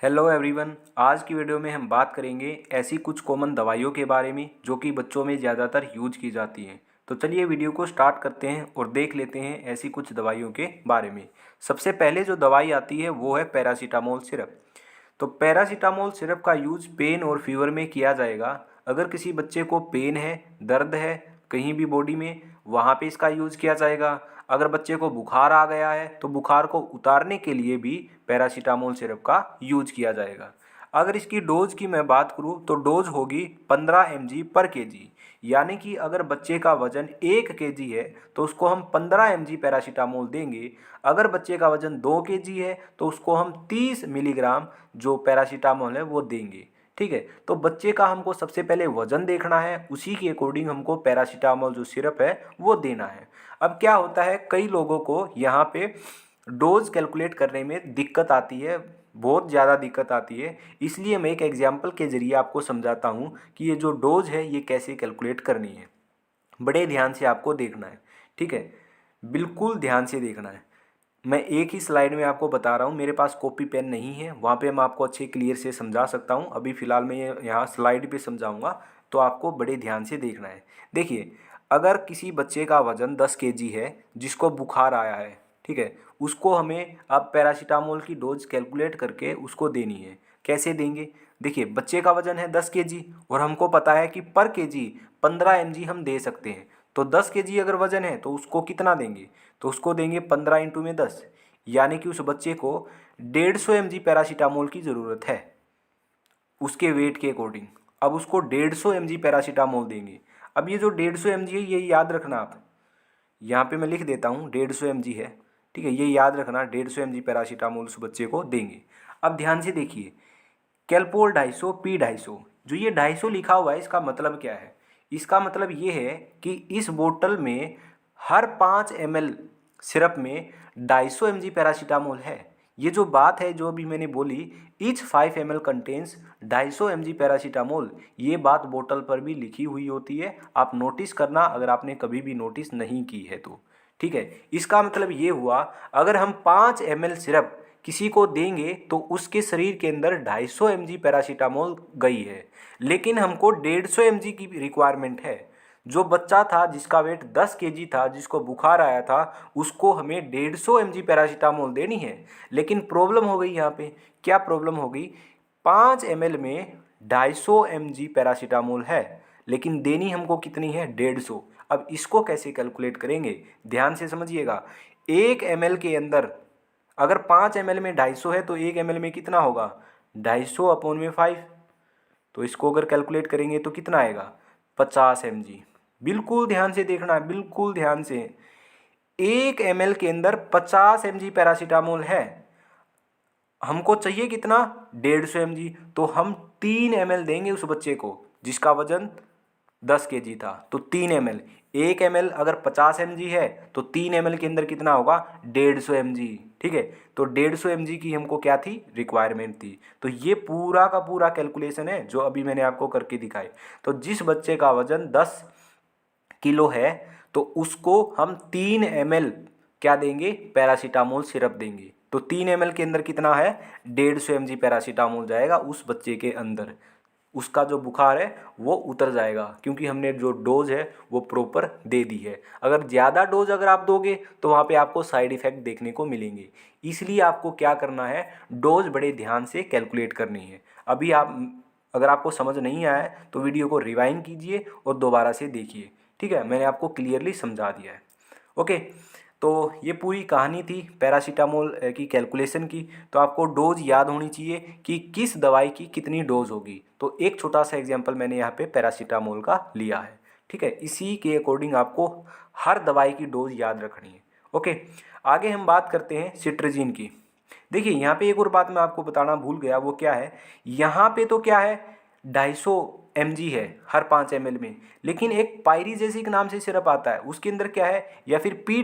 Hello everyone. आज की video में हम बात करेंगे ऐसी कुछ कॉमन दवाइयों के बारे में जो कि बच्चों में ज़्यादातर यूज की जाती हैं। तो चलिए वीडियो को स्टार्ट करते हैं और देख लेते हैं ऐसी कुछ दवाइयों के बारे में। सबसे पहले जो दवाई आती है वो है पैरासीटामोल सिरप। तो पैरासीटामोल सिरप का यूज पेन और फीवर में किया जाएगा। अगर किसी बच्चे को पेन है, दर्द है कहीं भी बॉडी में, वहाँ पे इसका यूज किया जाएगा। अगर बच्चे को बुखार आ गया है तो बुखार को उतारने के लिए भी पैरासीटामोल सिरप का यूज किया जाएगा। अगर इसकी डोज की मैं बात करूँ तो डोज होगी 15 mg/kg। यानी कि अगर बच्चे का वजन 1 kg है तो उसको हम 15 mg पैरासीटामोल देंगे। अगर बच्चे का वजन 2 kg है तो उसको हम 30 मिलीग्राम जो पैरासीटामोल है वो देंगे। ठीक है, तो बच्चे का हमको सबसे पहले वजन देखना है, उसी के अकॉर्डिंग हमको पैरासीटामोल जो सिरप है वो देना है। अब क्या होता है, कई लोगों को यहाँ पे डोज कैलकुलेट करने में दिक्कत आती है, बहुत ज़्यादा दिक्कत आती है। इसलिए मैं एक एग्जाम्पल के ज़रिए आपको समझाता हूँ कि ये जो डोज है ये कैसे कैलकुलेट करनी है। बड़े ध्यान से आपको देखना है, ठीक है, बिल्कुल ध्यान से देखना है। मैं एक ही स्लाइड में आपको बता रहा हूँ, मेरे पास कॉपी पेन नहीं है, वहाँ पे मैं आपको अच्छे क्लियर से समझा सकता हूँ। अभी फ़िलहाल मैं ये यहाँ स्लाइड पे समझाऊँगा, तो आपको बड़े ध्यान से देखना है। देखिए, अगर किसी बच्चे का वज़न 10 kg है जिसको बुखार आया है, ठीक है, उसको हमें अब पैरासीटामोल की डोज कैलकुलेट करके उसको देनी है। कैसे देंगे? देखिए, बच्चे का वज़न है 10 kg और हमको पता है कि पर केजी 15 mg हम दे सकते हैं। तो 10 kg अगर वज़न है तो उसको कितना देंगे? तो उसको देंगे 15 × 10, यानी कि उस बच्चे को 150 mg पैरासीटामोल की ज़रूरत है उसके वेट के अकॉर्डिंग। अब उसको 150 mg पैरासीटामोल देंगे। अब ये जो 150 mg है ये याद रखना आप, यहाँ पे मैं लिख देता हूँ 150 mg है, ठीक है, ये याद रखना 150 mg पैरासीटामोल उस बच्चे को देंगे। अब ध्यान से देखिए, कैलपोल 250 पी 250, जो ये 250 लिखा हुआ है इसका मतलब क्या है? इसका मतलब ये है कि इस बोतल में हर 5 ml सिरप में 250 mg पैरासीटामोल है। ये जो बात है जो अभी मैंने बोली, each 5 ml contains 250 mg paracetamol, ये बात बोतल पर भी लिखी हुई होती है। आप नोटिस करना अगर आपने कभी भी नोटिस नहीं की है तो, ठीक है। इसका मतलब ये हुआ, अगर हम 5 ml सिरप किसी को देंगे तो उसके शरीर के अंदर 250 mg पैरासीटामोल गई है, लेकिन हमको 150 mg की रिक्वायरमेंट है। जो बच्चा था जिसका वेट 10 kg था, जिसको बुखार आया था, उसको हमें 150 mg पैरासीटामोल देनी है। लेकिन प्रॉब्लम हो गई यहाँ पे, क्या प्रॉब्लम हो गई? 5 ml में 250 mg पैरासीटामोल है, लेकिन देनी हमको कितनी है? 150। अब इसको कैसे कैलकुलेट करेंगे? ध्यान से समझिएगा। 1 ml के अंदर अगर 5 ml में 250 है तो 1 ml में कितना होगा? 250/5। तो इसको अगर कैलकुलेट करेंगे तो कितना आएगा? 50 mg। बिल्कुल ध्यान से देखना है, बिल्कुल ध्यान से। 1 ml के अंदर 50 mg पैरासीटामोल है, हमको चाहिए कितना? 150 mg। तो हम 3 ml देंगे उस बच्चे को जिसका वजन 10 kg था। तो 3 ml, 1 ml अगर 50 mg है तो 3 ml के अंदर कितना होगा? 150 mg। ठीक है, तो 150 mg की हमको क्या थी? रिक्वायरमेंट थी। तो ये पूरा का पूरा कैलकुलेशन है जो अभी मैंने आपको करके दिखाई। तो जिस बच्चे का वजन 10 किलो है तो उसको हम 3 ml क्या देंगे? पैरासीटामोल सिरप देंगे। तो 3 ml के अंदर कितना है? 150 mg पैरासीटामोल जाएगा उस बच्चे के अंदर। उसका जो बुखार है वो उतर जाएगा, क्योंकि हमने जो डोज है वो प्रॉपर दे दी है। अगर ज़्यादा डोज अगर आप दोगे तो वहाँ पे आपको साइड इफ़ेक्ट देखने को मिलेंगे। इसलिए आपको क्या करना है? डोज बड़े ध्यान से कैलकुलेट करनी है। अभी आप, अगर आपको समझ नहीं आया है तो वीडियो को रिवाइंड कीजिए और दोबारा से देखिए, ठीक है, मैंने आपको क्लियरली समझा दिया है। ओके, तो ये पूरी कहानी थी पैरासीटामोल की कैलकुलेशन की। तो आपको डोज याद होनी चाहिए कि किस दवाई की कितनी डोज होगी। तो एक छोटा सा एग्जांपल मैंने यहाँ पे पैरासीटामोल का लिया है, ठीक है, इसी के अकॉर्डिंग आपको हर दवाई की डोज याद रखनी है। ओके, आगे हम बात करते हैं सिट्रजिन की। देखिए, यहाँ पे एक और बात मैं आपको बताना भूल गया, वो क्या है? यहाँ पे तो क्या है? 250 mg है हर 5 ml में, लेकिन एक पायरीजेसिक नाम से सिरप आता है, उसके अंदर क्या है? या फिर पी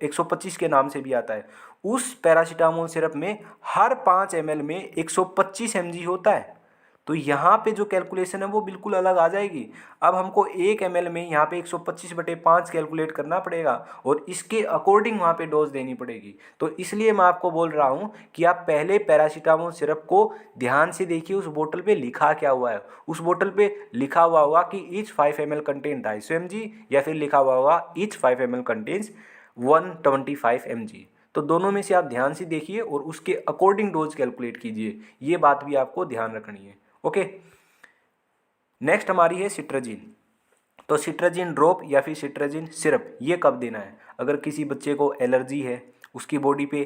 125 के नाम से भी आता है। उस पैरासीटामोल सिरप में हर 5 ml में 125 mg होता है। तो यहाँ पे जो कैलकुलेशन है वो बिल्कुल अलग आ जाएगी। अब हमको 1 ml में यहाँ पे 125/5 कैलकुलेट करना पड़ेगा और इसके अकॉर्डिंग वहाँ पे डोज देनी पड़ेगी। तो इसलिए मैं आपको बोल रहा हूँ कि आप पहले पैरासीटामोल सिरप को ध्यान से देखिए उस बोतल पे लिखा क्या हुआ है। उस बोतल पे लिखा हुआ होगा कि ईच 5 ml कंटेन 250 mg, या फिर लिखा हुआ होगा ईच 5 ml कंटेन्स 125 mg। तो दोनों में से आप ध्यान से देखिए और उसके अकॉर्डिंग डोज कैलकुलेट कीजिए, ये बात भी आपको ध्यान रखनी है। ओके, नेक्स्ट हमारी है सिट्राजिन। तो सिट्राजिन ड्रॉप या फिर सिट्राजिन सिरप ये कब देना है? अगर किसी बच्चे को एलर्जी है, उसकी बॉडी पे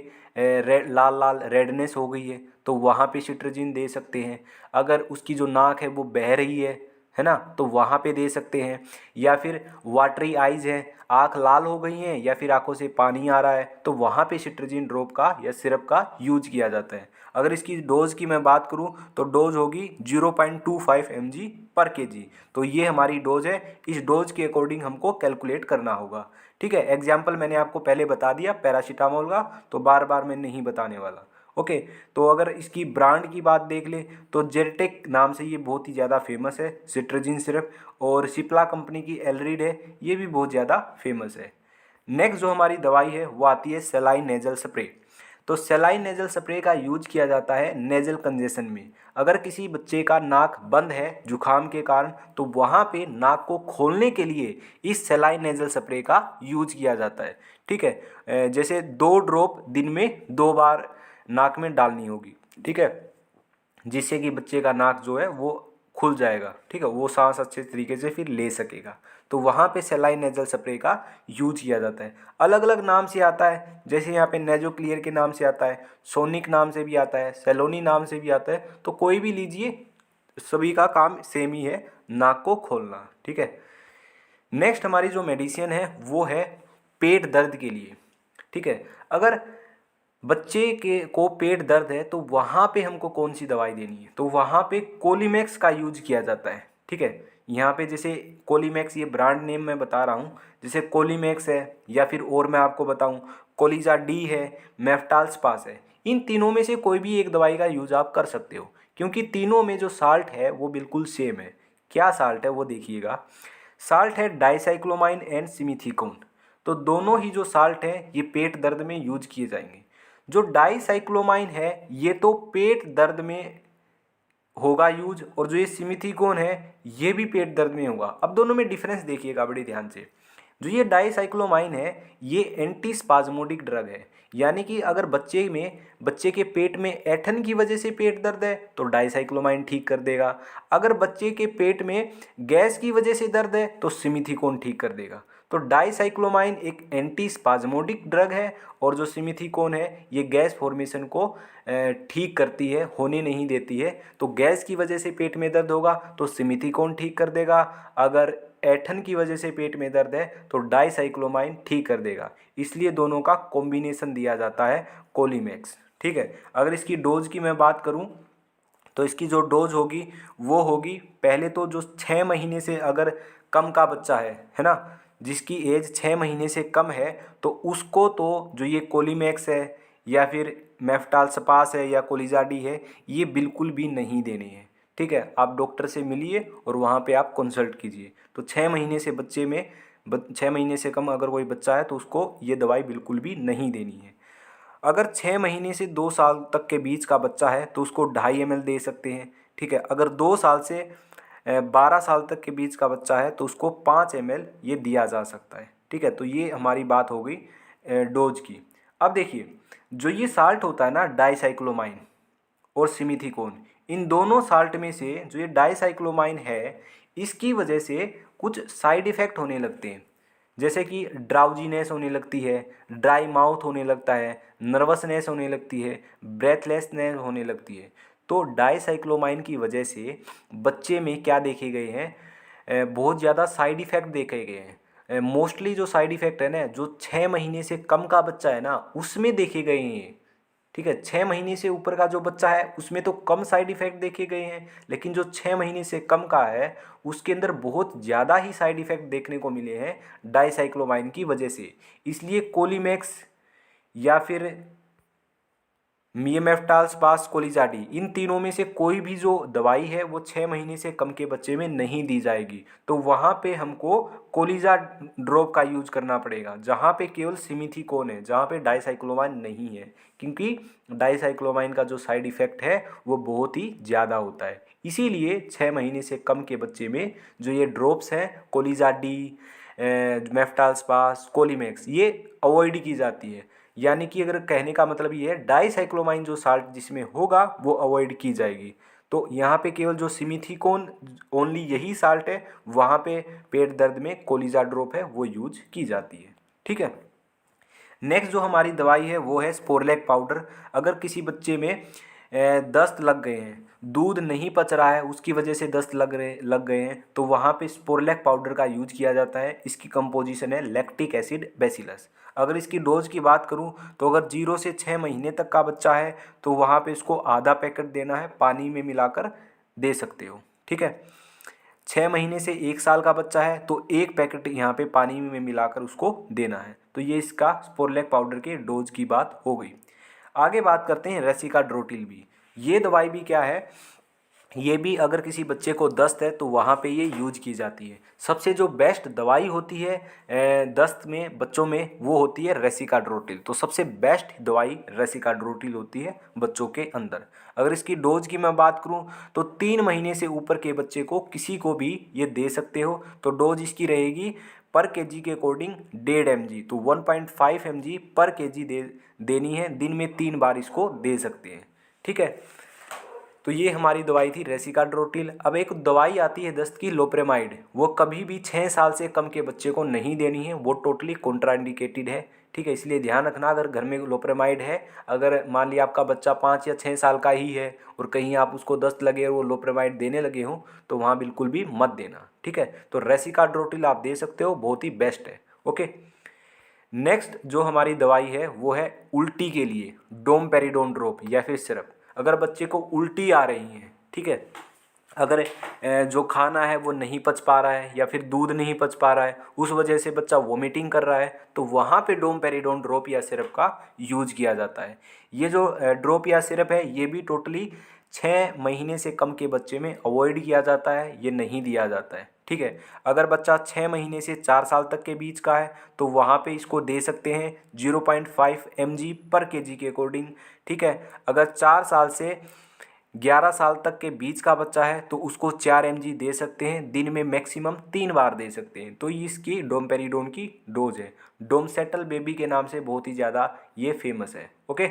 लाल लाल रेडनेस हो गई है, तो वहाँ पे सिट्राजिन दे सकते हैं। अगर उसकी जो नाक है वो बह रही है ना, तो वहाँ पे दे सकते हैं। या फिर वाटरी आइज़ है, आँख लाल हो गई हैं या फिर आँखों से पानी आ रहा है, तो वहाँ पे सिट्राजिन ड्रॉप का या सिरप का यूज किया जाता है। अगर इसकी डोज़ की मैं बात करूँ तो डोज़ होगी 0.25 mg पर kg। तो ये हमारी डोज़ है, इस डोज़ के अकॉर्डिंग हमको कैलकुलेट करना होगा। ठीक है, एग्जाम्पल मैंने आपको पहले बता दिया पैरासीटामोल का, तो बार बार मैं नहीं बताने वाला। ओके, तो अगर इसकी ब्रांड की बात देख ले तो जेरटेक नाम से ये बहुत ही ज़्यादा फेमस है सिट्राजिन सिरप, और सिप्ला कंपनी की एलरिड है, ये भी बहुत ज़्यादा फेमस है। नेक्स्ट जो हमारी दवाई है वो आती है सेलाइन नेजल स्प्रे। तो सेलाइन नेजल स्प्रे का यूज किया जाता है नेजल कंजेशन में। अगर किसी बच्चे का नाक बंद है जुखाम के कारण, तो वहाँ पे नाक को खोलने के लिए इस सेलाइन नेजल स्प्रे का यूज किया जाता है। ठीक है, जैसे 2 ड्रॉप दिन में 2 बार नाक में डालनी होगी। ठीक है, जिससे कि बच्चे का नाक जो है वो खुल जाएगा। ठीक है, वो सांस अच्छे तरीके से फिर ले सकेगा। तो वहाँ पे सेलाइन नेजल स्प्रे का यूज किया जाता है। अलग अलग नाम से आता है, जैसे यहाँ पे नेजो क्लियर के नाम से आता है, सोनिक नाम से भी आता है, सेलोनी नाम से भी आता है। तो कोई भी लीजिए, सभी का काम सेम ही है, नाक को खोलना। ठीक है, नेक्स्ट हमारी जो मेडिसिन है वो है पेट दर्द के लिए। ठीक है, अगर बच्चे के को पेट दर्द है तो वहाँ पे हमको कौन सी दवाई देनी है? तो वहाँ पे कोलीमैक्स का यूज किया जाता है। ठीक है, यहाँ पे जैसे कोलीमैक्स, ये ब्रांड नेम मैं बता रहा हूँ, जैसे कोलीमैक्स है, या फिर और मैं आपको बताऊँ कोलिजा डी है, मेफ्टाल स्पास है। इन तीनों में से कोई भी एक दवाई का यूज आप कर सकते हो, क्योंकि तीनों में जो साल्ट है वो बिल्कुल सेम है। क्या साल्ट है वो देखिएगा, साल्ट है डाइसाइक्लोमाइन एंड सिमिथीकोन। तो दोनों ही जो साल्ट है ये पेट दर्द में यूज किए जाएंगे। जो डाइसाइक्लोमाइन है ये तो पेट दर्द में होगा यूज, और जो ये सिमिथीकोन है ये भी पेट दर्द में होगा। अब दोनों में डिफरेंस देखिएगा बड़े ध्यान से। जो ये डाइसाइक्लोमाइन है ये एंटी स्पाज्मोडिक ड्रग है, यानी कि अगर बच्चे के पेट में ऐठन की वजह से पेट दर्द है तो डाइसाइक्लोमाइन ठीक कर देगा। अगर बच्चे के पेट में गैस की वजह से दर्द है तो सिमिथीकोन ठीक कर देगा। तो डाइसाइक्लोमाइन एक एंटी स्पाज्मोडिक ड्रग है, और जो सिमिथीकोन है ये गैस फॉर्मेशन को ठीक करती है, होने नहीं देती है। तो गैस की वजह से पेट में दर्द होगा तो सिमिथीकोन ठीक कर देगा, अगर ऐठन की वजह से पेट में दर्द है तो डाइसाइक्लोमाइन ठीक कर देगा। इसलिए दोनों का कॉम्बिनेशन दिया जाता है कोलीमैक्स। ठीक है, अगर इसकी डोज की मैं बात करूं तो इसकी जो डोज होगी वो होगी, पहले तो जो 6 महीने से अगर कम का बच्चा है ना, जिसकी एज 6 महीने से कम है, तो उसको तो जो ये कोलीमैक्स है या फिर मेफ्टाल स्पास है या कोलिजा डी है ये बिल्कुल भी नहीं देने हैं। ठीक है, आप डॉक्टर से मिलिए और वहाँ पे आप कंसल्ट कीजिए। तो 6 महीने से बच्चे में 6 महीने से कम अगर कोई बच्चा है तो उसको ये दवाई बिल्कुल भी नहीं देनी है। अगर 6 महीने से 2 साल तक के बीच का बच्चा है तो उसको 2.5 ml दे सकते हैं। ठीक है, अगर 2 साल से 12 साल तक के बीच का बच्चा है तो उसको 5 ml ये दिया जा सकता है। ठीक है, तो ये हमारी बात हो गई डोज की। अब देखिए, जो ये साल्ट होता है ना डाइसाइक्लोमाइन और सिमिथीकोन, इन दोनों साल्ट में से जो ये डाइसाइक्लोमाइन है इसकी वजह से कुछ साइड इफ़ेक्ट होने लगते हैं, जैसे कि ड्राउजीनेस होने लगती है, ड्राई माउथ होने लगता है, नर्वसनेस होने लगती है, ब्रेथलेसनेस होने लगती है। तो डाइसाइक्लोमाइन की वजह से बच्चे में क्या देखे गए हैं, बहुत ज़्यादा साइड इफ़ेक्ट देखे गए हैं। मोस्टली जो साइड इफ़ेक्ट है ना, जो 6 महीने से कम का बच्चा है ना उसमें देखे गए हैं। ठीक है, 6 महीने से ऊपर का जो बच्चा है उसमें तो कम साइड इफ़ेक्ट देखे गए हैं, लेकिन जो 6 महीने से कम का है उसके अंदर बहुत ज़्यादा ही साइड इफ़ेक्ट देखने को मिले हैं डाइसाइक्लोमाइन की वजह से। इसलिए कोलीमैक्स या फिर मियमेफ्टाल्सपास कोलिजाडी, इन तीनों में से कोई भी जो दवाई है वो 6 महीने से कम के बच्चे में नहीं दी जाएगी। तो वहाँ पे हमको कोलिजा ड्रॉप का यूज करना पड़ेगा, जहाँ पे केवल सिमिथीकोन है, जहाँ पे डाइसाइक्लोमाइन नहीं है, क्योंकि डाइसाइक्लोमाइन का जो साइड इफ़ेक्ट है वो बहुत ही ज़्यादा होता है। इसीलिए 6 महीने से कम के बच्चे में जो ये ड्रॉप्स हैं कोलिजा डी, मेफ्टाल्सपास, कोलीमैक्स, ये अवॉइड की जाती है। यानी कि अगर कहने का मतलब ये है डाइसाइक्लोमाइन जो साल्ट जिसमें होगा वो अवॉइड की जाएगी। तो यहाँ पे केवल जो सिमिथीकोन ओनली यही साल्ट है, वहाँ पे पेट दर्द में कोलिजा ड्रॉप है वो यूज की जाती है। ठीक है। नेक्स्ट जो हमारी दवाई है वो है स्पोरलैक पाउडर। अगर किसी बच्चे में दस्त लग गए हैं, दूध नहीं पच रहा है, उसकी वजह से दस्त लग गए हैं, तो वहाँ पे स्पोरलैक पाउडर का यूज किया जाता है। इसकी कंपोजिशन है लैक्टिक एसिड बेसिलस। अगर इसकी डोज की बात करूँ तो अगर 0 से 6 महीने तक का बच्चा है तो वहाँ पे इसको आधा पैकेट देना है, पानी में मिलाकर दे सकते हो। ठीक है। 6 महीने से 1 साल का बच्चा है तो 1 पैकेट यहाँ पे पानी में मिलाकर उसको देना है। तो ये इसका स्पोरलैक पाउडर के डोज की बात हो गई। आगे बात करते हैं रेसिकाड्रोटिल भी। ये दवाई भी क्या है, ये भी अगर किसी बच्चे को दस्त है तो वहाँ पे ये यूज की जाती है। सबसे जो बेस्ट दवाई होती है दस्त में बच्चों में वो होती है रेसिकाड्रोटिल। तो सबसे बेस्ट दवाई रेसिकाड्रोटिल होती है बच्चों के अंदर। अगर इसकी डोज की मैं बात करूँ तो 3 महीने से ऊपर के बच्चे को किसी को भी ये दे सकते हो। तो डोज इसकी रहेगी पर केजी के अकॉर्डिंग 1.5 mg, तो 1.5 mg पर केजी देनी है। दिन में 3 बार इसको दे सकते हैं। ठीक है। तो ये हमारी दवाई थी रेसिकाड्रोटिल। अब एक दवाई आती है दस्त की, लोप्रेमाइड। वो कभी भी 6 साल से कम के बच्चे को नहीं देनी है, वो टोटली कॉन्ट्राइंडिकेटेड है। ठीक है। इसलिए ध्यान रखना, अगर घर में लोप्रेमाइड है, अगर मान लिया आपका बच्चा 5 या 6 साल का ही है और कहीं आप उसको दस्त लगे और वो लोप्रेमाइड देने लगे हों तो वहाँ बिल्कुल भी मत देना। ठीक है। तो रेसिकाड्रोटिल आप दे सकते हो, बहुत ही बेस्ट है। ओके। नेक्स्ट जो हमारी दवाई है वो है उल्टी के लिए डोमपेरिडोन ड्रॉप या फिर सिरप। अगर बच्चे को उल्टी आ रही है, ठीक है, अगर जो खाना है वो नहीं पच पा रहा है या फिर दूध नहीं पच पा रहा है, उस वजह से बच्चा वोमिटिंग कर रहा है, तो वहाँ पे डोमपेरिडोन ड्रॉप या सिरप का यूज किया जाता है। ये जो ड्रॉप या सिरप है ये भी टोटली 6 महीने से कम के बच्चे में अवॉइड किया जाता है, ये नहीं दिया जाता है। ठीक है। अगर बच्चा 6 महीने से 4 साल तक के बीच का है तो वहाँ पे इसको दे सकते हैं 0.5 mg पर केजी के अकॉर्डिंग। ठीक है। अगर 4 साल से 11 साल तक के बीच का बच्चा है तो उसको 4 mg दे सकते हैं, दिन में मैक्सिमम 3 बार दे सकते हैं। तो इसकी डोमपेरिडोन की डोज है। डोमसेटल बेबी के नाम से बहुत ही ज़्यादा ये फेमस है। ओके।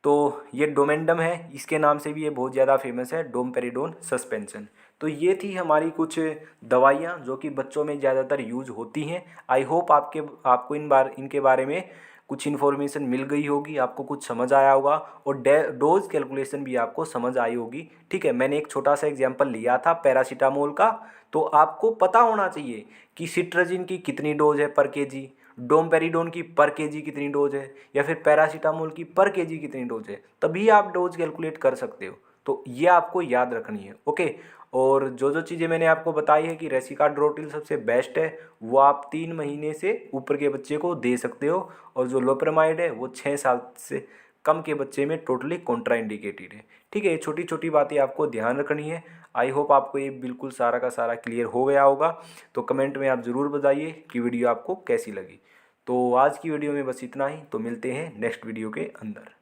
तो ये डोमेंडम है, इसके नाम से भी ये बहुत ज़्यादा फेमस है, डोमपेरिडोन सस्पेंशन। तो ये थी हमारी कुछ दवाइयाँ जो कि बच्चों में ज़्यादातर यूज होती हैं। आई होप आपको इनके बारे में कुछ इन्फॉर्मेशन मिल गई होगी, आपको कुछ समझ आया होगा और डोज कैलकुलेशन भी आपको समझ आई होगी। ठीक है। मैंने एक छोटा सा एग्जांपल लिया था पैरासीटामोल का, तो आपको पता होना चाहिए कि सिट्रजिन की कितनी डोज है पर केजी, डोमपेरिडोन की पर केजी कितनी डोज है, या फिर पैरासीटामोल की पर केजी कितनी डोज है, तभी आप डोज कैलकुलेट कर सकते हो। तो ये आपको याद रखनी है। ओके। और जो जो चीज़ें मैंने आपको बताई है कि रेसिकाड्रोटिल सबसे बेस्ट है, वो आप 3 महीने से ऊपर के बच्चे को दे सकते हो, और जो लोप्रेमाइड है वो 6 साल से कम के बच्चे में टोटली कॉन्ट्राइंडिकेटेड है। ठीक है। ये छोटी छोटी बातें आपको ध्यान रखनी है। आई होप आपको ये बिल्कुल सारा का सारा क्लियर हो गया होगा। तो कमेंट में आप ज़रूर बताइए कि वीडियो आपको कैसी लगी। तो आज की वीडियो में बस इतना ही। तो मिलते हैं नेक्स्ट वीडियो के अंदर।